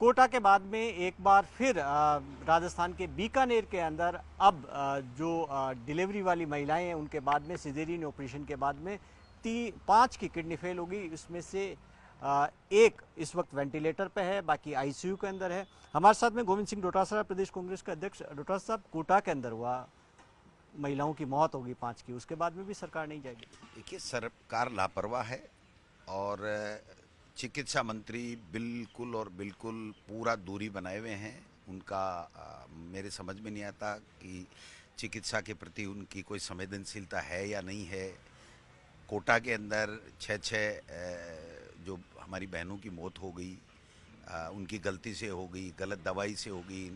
कोटा के बाद में एक बार फिर राजस्थान के बीकानेर के अंदर अब जो डिलीवरी वाली महिलाएं हैं उनके बाद में सिजेरियन ऑपरेशन के बाद में 5 की किडनी फेल होगी। इसमें से एक इस वक्त वेंटिलेटर पे है, बाकी आईसीयू के अंदर है। हमारे साथ में गोविंद सिंह डोटासरा, प्रदेश कांग्रेस के अध्यक्ष। डोटासरा साहब, कोटा के अंदर हुआ, महिलाओं की मौत होगी 5 की, उसके बाद में भी सरकार नहीं जाएगी? देखिए, सरकार लापरवाह है और चिकित्सा मंत्री बिल्कुल और बिल्कुल पूरा दूरी बनाए हुए हैं। उनका मेरे समझ में नहीं आता कि चिकित्सा के प्रति उनकी कोई संवेदनशीलता है या नहीं है। कोटा के अंदर जो हमारी बहनों की मौत हो गई, उनकी गलती से हो गई, गलत दवाई से हो गई,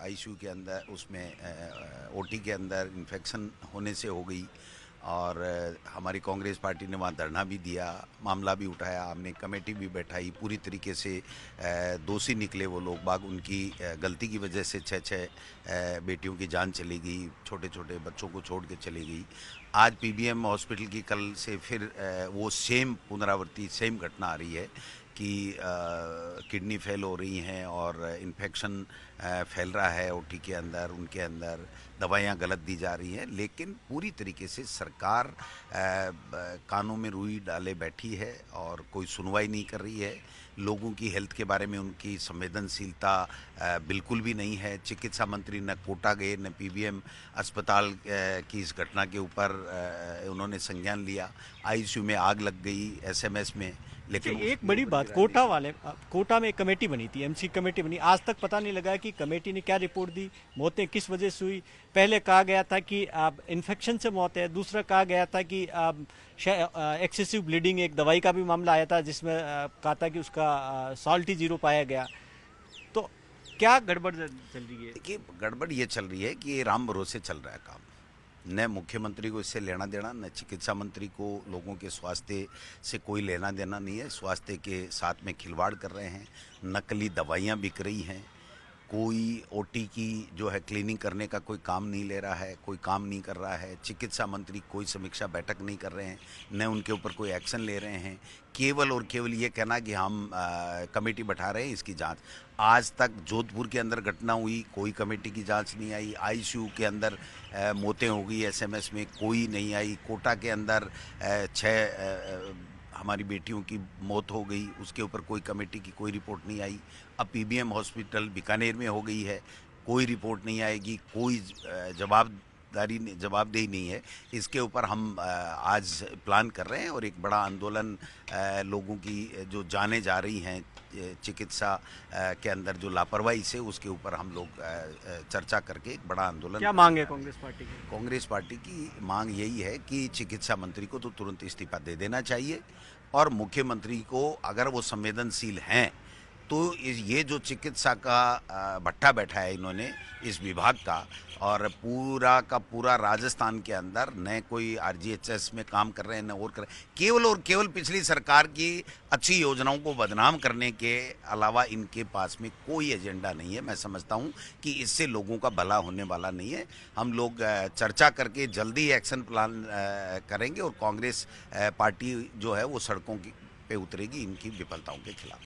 आईसीयू के अंदर उसमें ओटी के अंदर इन्फेक्शन होने से हो गई। और हमारी कांग्रेस पार्टी ने वहाँ धरना भी दिया, मामला भी उठाया, हमने कमेटी भी बैठाई। पूरी तरीके से दोषी निकले वो लोग बाग। उनकी गलती की वजह से 6 बेटियों की जान चली गई, छोटे छोटे बच्चों को छोड़ के चली गई। आज पीबीएम हॉस्पिटल की कल से फिर वो सेम पुनरावृत्ति, सेम घटना आ रही है कि किडनी फेल हो रही हैं और इन्फेक्शन फैल रहा है ओटी के अंदर, उनके अंदर दवाइयाँ गलत दी जा रही हैं। लेकिन पूरी तरीके से सरकार कानों में रुई डाले बैठी है और कोई सुनवाई नहीं कर रही है। लोगों की हेल्थ के बारे में उनकी संवेदनशीलता बिल्कुल भी नहीं है। चिकित्सा मंत्री न कोटा गए, न पीबीएम अस्पताल की इस घटना के ऊपर उन्होंने संज्ञान लिया। आईसीयू में आग लग गई एसएमएस में, लेकिन एक बड़ी बात, कोटा में एक कमेटी बनी थी, एमसी कमेटी बनी। आज तक पता नहीं लगा कि कमेटी ने क्या रिपोर्ट दी, मौतें किस वजह से हुई। पहले कहा गया था कि इन्फेक्शन से मौत है, दूसरा कहा गया था कि एक्सेसिव ब्लीडिंग, एक दवाई का भी मामला आया था जिसमें कहा था कि उसका सॉल्टी 0 पाया गया। तो क्या गड़बड़ चल रही है? देखिए, गड़बड़ ये चल रही है कि ये राम भरोसे चल रहा है काम। न मुख्यमंत्री को इससे लेना देना, न चिकित्सा मंत्री को लोगों के स्वास्थ्य से कोई लेना देना नहीं है। स्वास्थ्य के साथ में खिलवाड़ कर रहे हैं, नकली दवाइयाँ बिक रही हैं। कोई ओटी की जो है क्लीनिंग करने का कोई काम नहीं ले रहा है, कोई काम नहीं कर रहा है। चिकित्सा मंत्री कोई समीक्षा बैठक नहीं कर रहे हैं, न उनके ऊपर कोई एक्शन ले रहे हैं। केवल और केवल ये कहना कि हम कमेटी बैठा रहे हैं इसकी जांच। आज तक जोधपुर के अंदर घटना हुई, कोई कमेटी की जांच नहीं आई। आईसीयू के अंदर मौतें हो गई एसएमएस में, कोई नहीं आई। कोटा के अंदर 6 हमारी बेटियों की मौत हो गई, उसके ऊपर कोई कमेटी की कोई रिपोर्ट नहीं आई। अब पीबीएम हॉस्पिटल बीकानेर में हो गई है, कोई रिपोर्ट नहीं आएगी, कोई जवाबदेही नहीं है। इसके ऊपर हम आज प्लान कर रहे हैं और एक बड़ा आंदोलन, लोगों की जो जानें जा रही हैं चिकित्सा के अंदर जो लापरवाही से, उसके ऊपर हम लोग चर्चा करके एक बड़ा आंदोलन। क्या मांग है कांग्रेस पार्टी की? कांग्रेस पार्टी की मांग यही है कि चिकित्सा मंत्री को तो तुरंत इस्तीफा दे देना चाहिए और मुख्यमंत्री को, अगर वो संवेदनशील हैं तो ये जो चिकित्सा का भट्टा बैठा है इन्होंने इस विभाग का, और पूरा का पूरा राजस्थान के अंदर न कोई आरजीएचएस में काम कर रहे हैं, न और कर रहे हैं। केवल और केवल पिछली सरकार की अच्छी योजनाओं को बदनाम करने के अलावा इनके पास में कोई एजेंडा नहीं है। मैं समझता हूं कि इससे लोगों का भला होने वाला नहीं है। हम लोग चर्चा करके जल्दी एक्शन प्लान करेंगे और कांग्रेस पार्टी जो है वो सड़कों पे उतरेगी इनकी विफलताओं के खिलाफ।